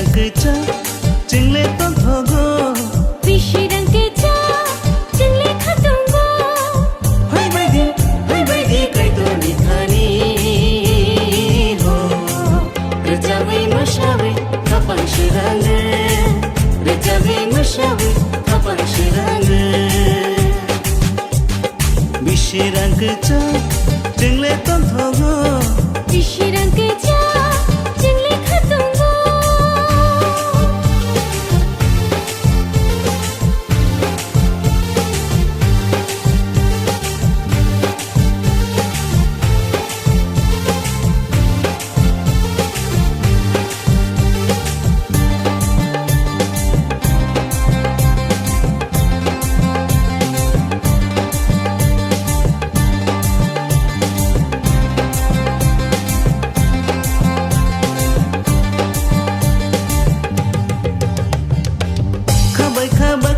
rang ke cha ching le ton thogo Bishi rang ke cha ching le khatungo hai bai di kai to ni thani ho rejawe mashawe kapang shirang rejawe mashawe kapang shirang bishi rang ke cha ching le ton thogo Bishi rang ke cha ching le khatungo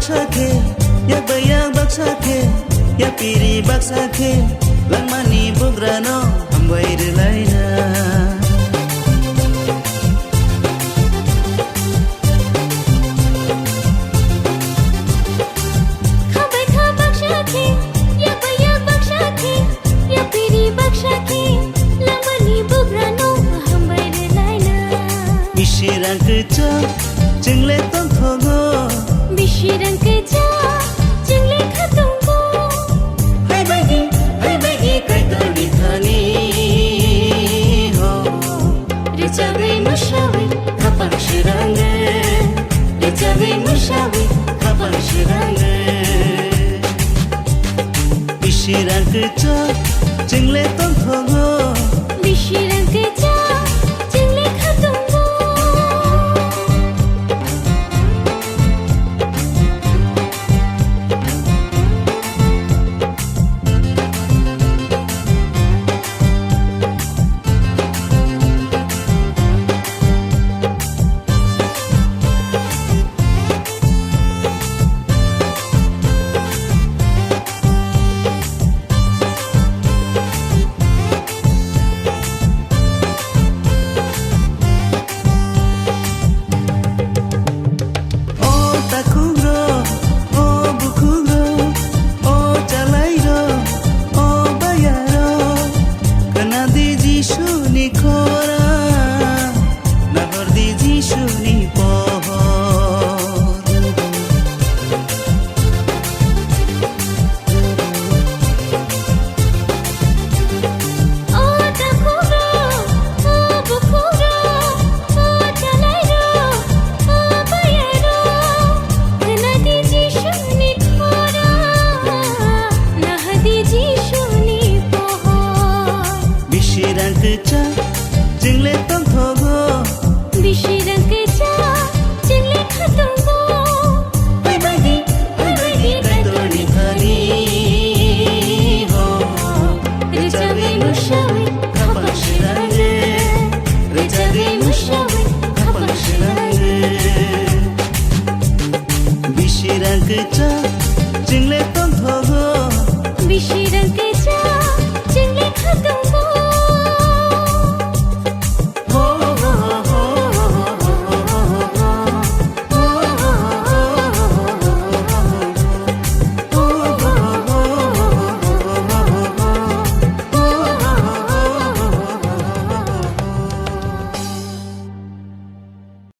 Baksake, yak bayak baksake, yak piri baksake, lang mani bugrano, ambai relaina. Khabai kha baksake, yak bayak baksake, yak piri baksake, lang mani bugrano, ambai relaina. Bishi rang ke cha, ching le ton thogo. Bishi rang ke cha